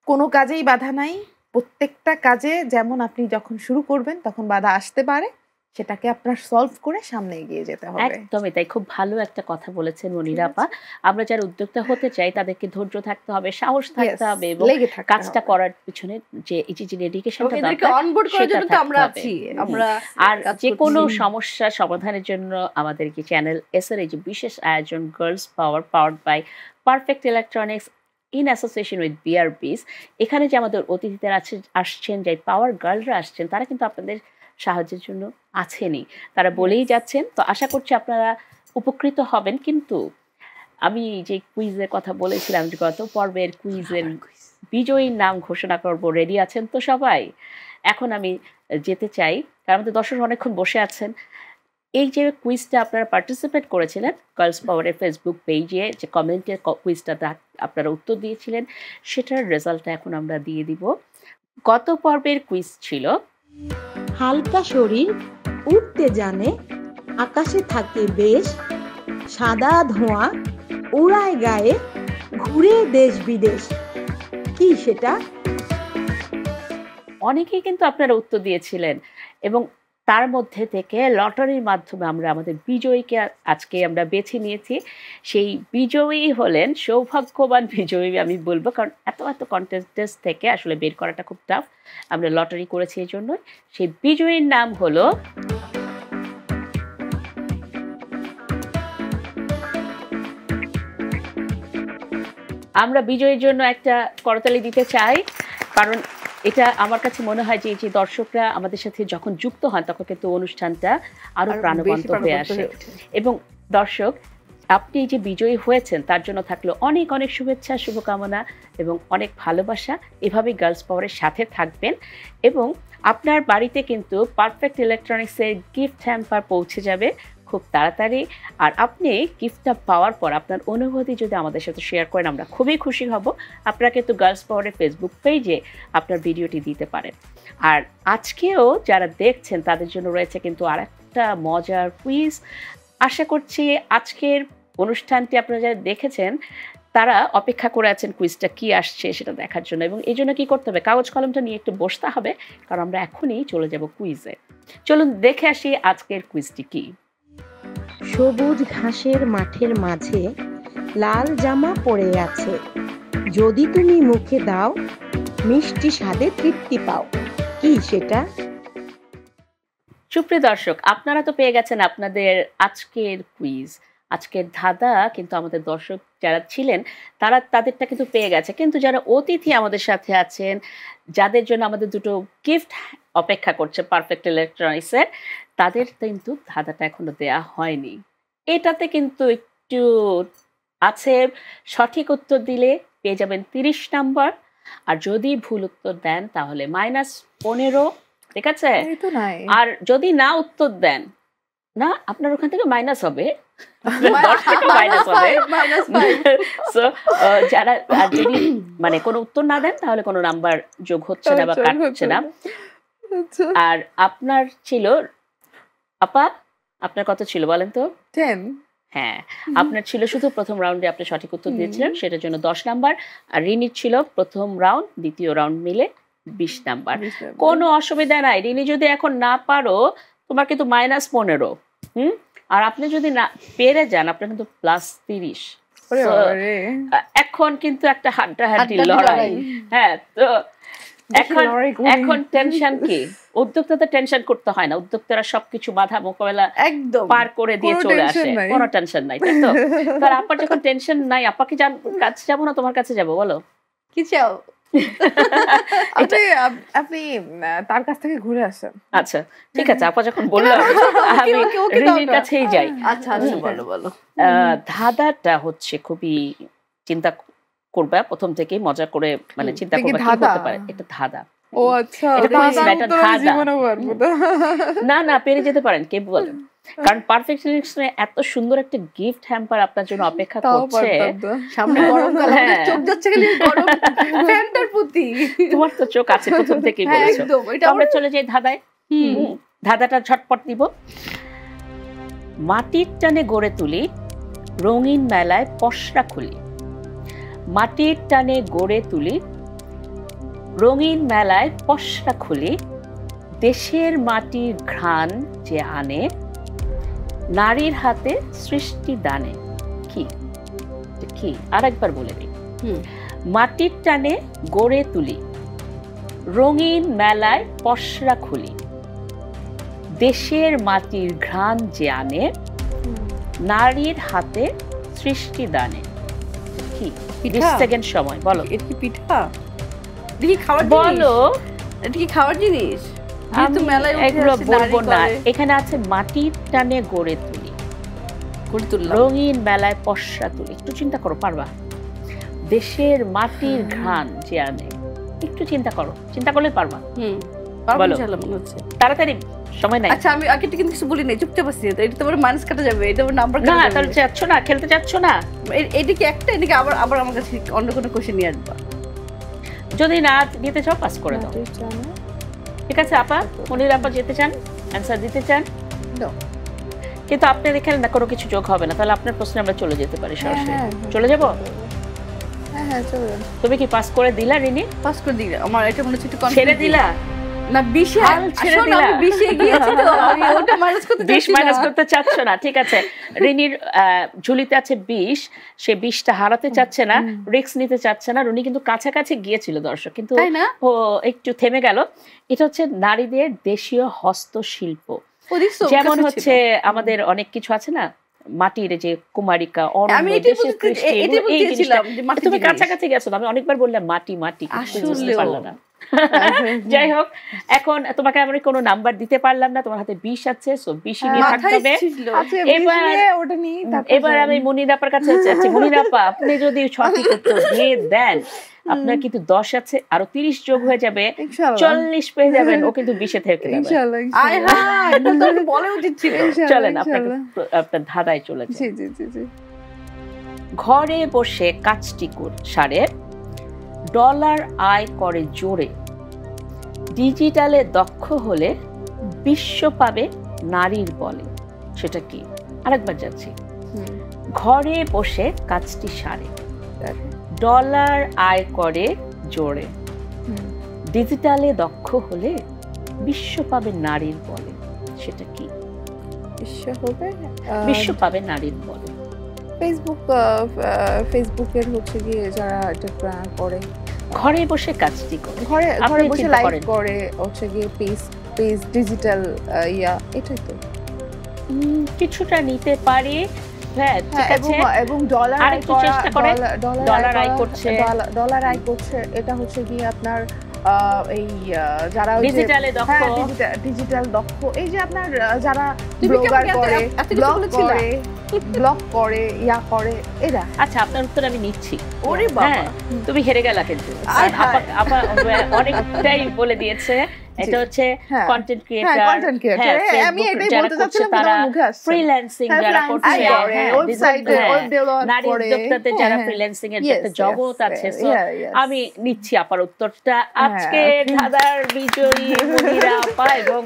কোনো কাজেই বাধা নাই। প্রত্যেকটা কাজে যেমন আপনি যখন শুরু করবেন তখন বাধা আসতে পারে, সেটাকে আপনার সলভ করে সামনে এগিয়ে যেতে হবে। একদমই তাই, খুব ভালো একটা কথা বলেছেন মনিরা আপা। আমরা যারা উদ্যোক্তা হতে চাই তাদেরকে ধৈর্য থাকতে হবে, সাহস থাকতে হবে, এবং কাজটা করার পিছনে যে এই যে ডেডিকেশনটা দরকার অনবোর্ড করার জন্য তো আমরা আছি। আর যে কোনো সমস্যা সমাধানের জন্য আমাদেরকে চ্যানেল এস এর এই যে বিশেষ আয়োজন girls power powered by perfect electronics in association with BRBs, এখানে যে আমাদের অতিথিরা আসছেন, যে পাওয়ার গার্লরা আসছেন, তারা কিন্তু আপনাদের সাহায্যের জন্য আছেনই, তারা বলেই যাচ্ছেন। তো আশা করছি আপনারা উপকৃত হবেন। কিন্তু আমি যে কুইজের কথা বলেছিলাম, যে গত পর্বের কুইজের বিজয়ীর নাম ঘোষণা করব, রেডি আছেন তো সবাই? এখন আমি যেতে চাই, কারণ আমাদের দর্শক অনেকক্ষণ বসে আছেন। এই যে কুইজটা আপনারা পার্টিসিপেট করেছিলেন গার্লস পাওয়ারের ফেসবুক পেজে, যে কমেন্টের কুইজটা আপনারা উত্তর দিয়েছিলেন, সেটার রেজাল্টটা এখন আমরা দিয়ে দিব। গত পর্বের কুইজ ছিল হালকা শরীর, উড়তে জানে, আকাশে থাকে বেশ, সাদা ধোঁয়া, উড়ায় গায়ে, ঘুরে দেশ বিদেশ। কি সেটা? অনেকেই কিন্তু আপনারা উত্তর দিয়েছিলেন, এবং তার মধ্যে থেকে লটারির মাধ্যমে আমরা আমাদের বিজয়ীকে আজকে আমরা বেছে নিয়েছি। সেই বিজয়ী হলেন, সৌভাগ্যবান বিজয়ী আমি বলবো, কারণ এত কন্টেস্টেন্ট থেকে আসলে বের করাটা খুব টাফ। আমরা লটারি করেছি এই জন্য। সেই বিজয়ীর নাম হলো আমরা বিজয়ীর জন্য একটা করতালি দিতে চাই, কারণ এটা আমার কাছে মনে হয় যে এই যে দর্শকরা আমাদের সাথে যখন যুক্ত হন তখন কিন্তু অনুষ্ঠানটা আরো প্রাণবন্ত হয়ে আসে। এবং দর্শক, আপনি যে বিজয়ী হয়েছেন তার জন্য থাকলো অনেক অনেক শুভেচ্ছা, শুভকামনা এবং অনেক ভালোবাসা। এভাবেই গার্লস পাওয়ারের সাথে থাকবেন এবং আপনার বাড়িতে কিন্তু পারফেক্ট ইলেকট্রনিক্সের গিফট হ্যাম্পার পৌঁছে যাবে খুব তাড়াতাড়ি। আর আপনি গিফটটা পাওয়ার পর আপনার অনুভূতি যদি আমাদের সাথে শেয়ার করেন আমরা খুবই খুশি হব। আপনারা কিন্তু গার্লস পাওয়ারের ফেসবুক পেজে আপনার ভিডিওটি দিতে পারেন। আর আজকেও যারা দেখছেন তাদের জন্য রয়েছে কিন্তু আরেকটা মজার কুইজ। আশা করছি আজকের অনুষ্ঠানটি আপনারা যারা দেখেছেন তারা অপেক্ষা করে আছেন কুইজটা কি আসছে সেটা দেখার জন্য। এবং এই জন্য কী করতে হবে, কাগজ কলমটা নিয়ে একটু বসতে হবে, কারণ আমরা এখনই চলে যাব কুইজে। চলুন দেখে আসি আজকের কুইজটি কি। সবুজ ঘাসের মাঠের মাঝে লাল জামা পরে আছে, যদি তুমি মুখে দাও মিষ্টি স্বাদে তৃপ্তি পাও, কি সেটা? সুপ্রিয় দর্শক, আপনারা তো পেয়ে গেছেন আপনাদের আজকের কুইজ। আজকের ধাঁধা কিন্তু আমাদের দর্শক যারা ছিলেন তারা তাদেরটা কিন্তু পেয়ে গেছে, কিন্তু যারা অতিথি আমাদের সাথে আছেন, যাদের জন্য আমাদের দুটো গিফট অপেক্ষা করছে পারফেক্ট ইলেকট্রনিক্সের, তাদের কিন্তু ধাঁধাটা এখনো দেয়া হয়নি। এটাতে কিন্তু একটু আছে, সঠিক উত্তর দিলে পেয়ে যাবেন 30 নাম্বার, আর যদি ভুল উত্তর দেন তাহলে -15, ঠিক আছে? আর যদি না উত্তর দেন না, আপনার ওখান থেকে মাইনাস হবে, 10 থেকে মাইনাস হবে। সো যারা যদি মানে কোনো উত্তর না দেন তাহলে কোনো নাম্বার যোগ হচ্ছে না বা কাটছে না। আর আপনার ছিল আপা, আপনার কত ছিল বলেন তো? 10। হ্যাঁ, আপনার ছিল শুধু প্রথম রাউন্ডে আপনি সঠিক উত্তর দিয়েছিলেন, সেটার জন্য 10 নাম্বার। আর রিনির ছিল প্রথম রাউন্ড দ্বিতীয় রাউন্ড মিলে 20 নাম্বার। কোনো অসুবিধা নাই, রিনি যদি এখন না পারো তোমার কিন্তু -15। আর আপনি যদি না পেরে যান আপনার কিন্তু +30। এখন কিন্তু একটা হাড্ডাহাড্ডি লড়াই। হ্যাঁ, তো এখন টেনশন কি? উদ্যোক্তাদের টেনশন করতে হয় না, উদ্যোক্তারা সবকিছু বাধা মোকাবেলা একদম পার করে দিয়ে চলে আসে, কোনো টেনশন নাই, তাই তো? তার আপার যখন টেনশন নাই, আপাকে কাছে যাবো না তোমার কাছে যাবো, বলো কি চাও? আপনি তার কাছ থেকে ঘুরে আসেন। আচ্ছা ঠিক আছে, আপা যখন বললাম আমি রিনির কাছেই যাই। আচ্ছা আচ্ছা, বলো বলো। ধাঁধাটা হচ্ছে খুবই চিন্তা করবে প্রথম থেকেই, মজা করে মানে চিন্তা করবে কি হতে পারে। এটা ধাঁধা। ও আচ্ছা, না না, পেরে যেতে পারেন, কে বলেন? কারণ পারফেক্ট ইলেকট্রনিক্সে এত সুন্দর একটা গিফট হ্যাম্পার আপনার জন্য অপেক্ষা করছে। সামনে গরমকাল, আমাদের চোখ যাচ্ছে খালি গরম ফ্যানটার প্রতি। তোমার তো চোখ আছে প্রথম থেকেই বলেছো। আমরা চলে যাই ধাঁধায়। ধাঁধাটা ঝটপট দিব। মাটির টানে গড়ে তুলি, রঙিন মেলায় পসরা খুলি। মাটির টানে গড়ে তুলি, রঙিন মেলায় পসরা খুলি। দেশের মাটির ঘ্রাণ যে আনে, নারীর হাতে সৃষ্টি দানে। কি কি? আরেকবার বলে দিই। মাটির টানে গড়ে তুলি, রঙিন মেলায় পসরা খুলি। দেশের মাটির ঘ্রাণ যে আনে, নারীর হাতে সৃষ্টি দানে। কি? 20 সেকেন্ড সময়, বলো। এটা কি পিঠা? দেখি খাবার বলো। এটা কি খাবার জিনিস? আমি এগুলো বলবো না। এখানে আছে মাটির টানে গড়ে তুলি, রঙিন মেলায় পসরা তুলি। একটু চিন্তা করো, পারবা? দেশের মাটির ঘ্রাণ যে আনে, একটু চিন্তা করো, চিন্তা করলে পারবা। বলো তাড়াতাড়ি, সময় নাই। আচ্ছা, আমি আগে কিন্তু কিছু বলি নাই, চুপচাপ আছি। এটা তোমার মাইনাস কাটা যাবে, এটা আমার নাম্বার না। তাহলে যাচ্ছ না, খেলতে যাচ্ছ না? এটা কি একটা, এদিকে আবার আবার আমার কাছে অন্য কোনো কোশ্চেন নিয়ে আসবা। যদি না দিতে চাও পাস করে দাও, ঠিক আছে? আপা, মনির আপা যেতে চান, অ্যান্সার দিতে চান, কিন্তু আপনার এখানে না কোনো কিছু যোগ হবে না, তাহলে আপনার প্রশ্নে আমরা চলে যেতে পারি সরাসরি। চলে যাবো? তুমি কি পাস করে দিলা রিনি? পাস করে দিলা? আমার এটা মনে হচ্ছে একটু ছেড়ে দিলা না, 20 ছেড়ে দিলা? আমি 20 এ গিয়েছি তো, আমি ওটা মাইনাস করতে চাচ্ছি না। 20 মাইনাস করতে চাচ্ছ না, ঠিক আছে। রিনির ঝুলিতে আছে 20, সে 20টা হারাতে চাচ্ছে না, রিস্ক নিতে চাচ্ছে না। রুনি কিন্তু কাছাকাছি গিয়েছিল দর্শক, কিন্তু ও একটু থেমে গেল। এটা হচ্ছে নারীদের দেশীয় হস্তশিল্প। যেমন হচ্ছে আমাদের অনেক কিছু আছে না, মাটির যে কুমারিকা, তুমি কাছাকাছি গেছো। আমি অনেকবার বললাম মাটি মাটি, আসলে পারলো না। যাই হোক, এখন তোমাকে আমি কোনো নাম্বার দিতে পারলাম না, তোমার হাতে 20 আছে, সো 20 নিয়ে থাকতে মাথায় হবে। ছিল। আচ্ছা, এবার ওটা নিয়ে এবার আমি মনিরাপার কাছে যাচ্ছি। মনিরাপা, আপনি যদি সঠিক উত্তর দিয়ে দেন, আপনার কিন্তু 10 আছে, আরো 30 যোগ হয়ে যাবে, 40 পেয়ে যাবেন। ও কিন্তু 20 থেকে যাবে। ইনশাআল্লাহ আয় হায়, এটা তো আমি বলে উচিত ছিল। চলেন আপনার ধাঁধায় চলে যাই। জি জি জি জি। ঘরে বসে কাজটি সারে, ডলার আয় করে জোরে, ডিজিটালে দক্ষ হলে বিশ্ব পাবে নারীর বলে, সেটা কি? আরেকবার যাচ্ছি। ঘরে বসে কাজটি সারে, ডলার আয় করে জোরে, ডিজিটালে দক্ষ হলে বিশ্ব পাবে নারীর বলে, সেটা কি? বিশ্ব পাবে নারীর বলে। ফেসবুকের হচ্ছে গিয়ে যারা এটা করে, ঘরে বসে কাজটি করে, ঘরে আপনি বসে চিন্তা লাইভ করেন। করে, হচ্ছে গিয়ে পেজ ডিজিটাল এটাই তো। কিছুটা নিতে পারি, হ্যাঁ ঠিক আছে। এবং ডলার আর একটু চেষ্টা করেন। ডলার আয় করছে, ডলার আয় করছে, এটা হচ্ছে গিয়ে আপনার এই যারা ডিজিটালে দক্ষ, ডিজিটাল দক্ষ, এই যে আপনার যারা তুমি কি ব্লগার আমাকে করে, এত কিছু বলেছিলা? ব্লগ করে, করে এরা। আচ্ছা, আপনার উত্তর আমি নিচ্ছি। ওরে বাবা, হ্যাঁ, তুমি হেরে গেলা কিন্তু। আয় হায়। আপা অনেকটাই বলে দিয়েছে। এটা হচ্ছে হ্যাঁ। কন্টেন্ট হ্যাঁ, ক্রিয়েটর, content creator। আমি এটাই বলতে চাচ্ছিলাম, কিন্তু আমার মুখে আসছে। ফ্রিল্যান্সিং যারা করছে, ওয়েবসাইটে নারী উদ্যোক্তাদের যারা ফ্রিল্যান্সিং এর একটা জগৎ আছে। সো আমি নিচ্ছি আপার উত্তরটা। আজকে ধাঁধার বিজয়ী মনিরা আপা। এবং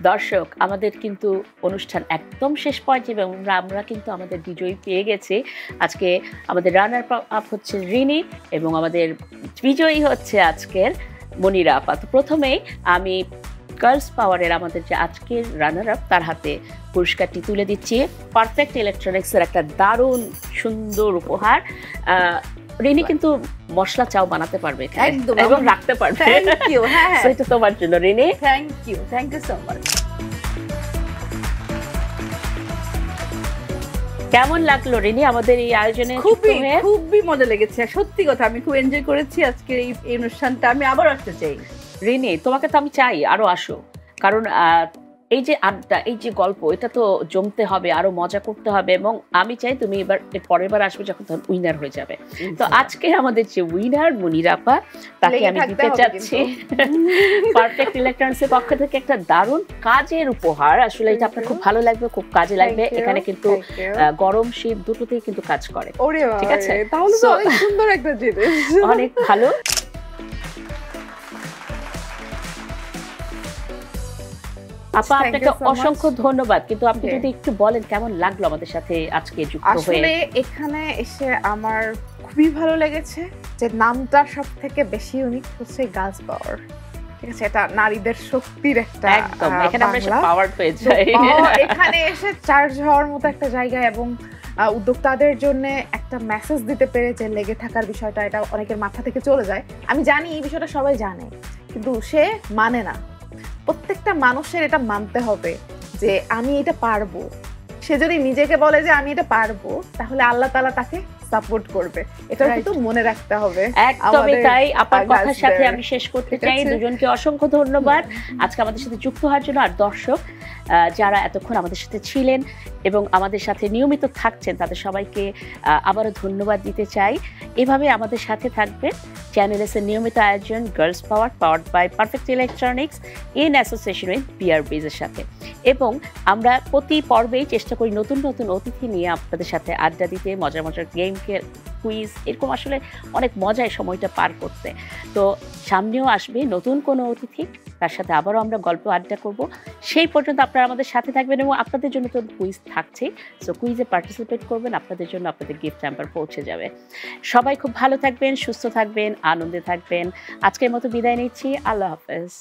দর্শক, আমাদের কিন্তু অনুষ্ঠান একদম শেষ পর্যায়ে এবং আমরা কিন্তু আমাদের বিজয়ী পেয়ে গেছি। আজকে আমাদের রানার আপ হচ্ছে রিনি এবং আমাদের বিজয়ী হচ্ছে আজকের মনিরা আপা। তো প্রথমেই আমি গার্লস পাওয়ারের আমাদের যে আজকের রানার আপ, তার হাতে পুরস্কারটি তুলে দিচ্ছি। পারফেক্ট ইলেকট্রনিক্সের একটা দারুণ সুন্দর উপহার। রিনি কিন্তু মশলা চাও বানাতে পারবে একদম, এবং রাখতে পারবে। Thank you. হ্যাঁ, সেটা তোমার জন্য Rini. Thank you so much. কেমন লাগলো রিনি আমাদের এই আয়োজনে? খুবই মজা লেগেছে, সত্যি কথা। আমি খুব এনজয় করেছি আজকের এই অনুষ্ঠানটা। আমি আবার আসতে চাই। রিনি, তোমাকে তো আমি চাই আরো আসো, কারণ এই যে আড্ডা, এই যে গল্প, এটা তো জমতে হবে, আরো মজা করতে হবে। এবং আমি চাই তুমি এবার এর পরের বার আসবে যখন তখন উইনার হয়ে যাবে। তো আজকে আমাদের যে উইনার মনিরা আপা, তাকে আমি দিতে চাচ্ছি পারফেক্ট ইলেকট্রনিক্সের পক্ষ থেকে একটা দারুণ কাজের উপহার। আসলে এটা আপনার খুব ভালো লাগবে, খুব কাজে লাগবে। এখানে কিন্তু গরম শীত দুটোতেই কিন্তু কাজ করে। ঠিক আছে, তাহলে তো অনেক সুন্দর একটা জিনিস, অনেক ভালো। আপা, আপনাকে অসংখ্য ধন্যবাদ। কিন্তু আপনি যদি একটু বলেন কেমন লাগলো আমাদের সাথে আজকে যুক্ত হয়ে? আসলে এখানে এসে আমার খুবই ভালো লেগেছে যে নামটা সব থেকে বেশি ইউনিক হচ্ছে গার্লস পাওয়ার। ঠিক আছে, এটা নারীদের শক্তির একটা একদম, এখানে আমরা সব পাওয়ার পেয়ে যাই। এখানে এসে চার্জ হওয়ার মতো একটা জায়গা এবং উদ্যোক্তাদের জন্য একটা মেসেজ দিতে পেরে যে লেগে থাকার বিষয়টা, এটা অনেকের মাথা থেকে চলে যায়। আমি জানি এই বিষয়টা সবাই জানে, কিন্তু সে মানে না। প্রত্যেকটা মানুষের এটা মানতে হবে যে আমি এটা পারবো। সে যদি নিজেকে বলে যে আমি এটা পারবো, তাহলে আল্লাহ তাআলা তাকে সাপোর্ট করবে। এটা কিন্তু মনে রাখতে হবে। একদমই তাই। আপার কথার সাথে আমি শেষ করতে চাই। দুজনকে অসংখ্য ধন্যবাদ আজকে আমাদের সাথে যুক্ত হওয়ার জন্য। আর দর্শক যারা এতক্ষণ আমাদের সাথে ছিলেন এবং আমাদের সাথে নিয়মিত থাকছেন, তাদের সবাইকে আবারও ধন্যবাদ দিতে চাই। এভাবে আমাদের সাথে থাকবেন। চ্যানেল এস এর নিয়মিত আয়োজন girls power, powered by perfect electronics in association with BRBs এর সাথে। এবং আমরা প্রতি পর্বেই চেষ্টা করি নতুন নতুন অতিথি নিয়ে আপনাদের সাথে আড্ডা দিতে, মজার মজার গেম, কুইজ, এরকম আসলে অনেক মজায় সময়টা পার করতে। তো সামনেও আসবে নতুন কোনো অতিথি, তার সাথে আবারও আমরা গল্প আড্ডা করব। সেই পর্যন্ত আপনারা আমাদের সাথে থাকবেন এবং আপনাদের জন্য তো কুইজ থাকছেই। সো কুইজে পার্টিসিপেট করবেন, আপনাদের জন্য আপনাদের গিফট হ্যাম্পার পৌঁছে যাবে। সবাই খুব ভালো থাকবেন, সুস্থ থাকবেন, আনন্দে থাকবেন। আজকের মতো বিদায় নিচ্ছি। আল্লাহ হাফেজ।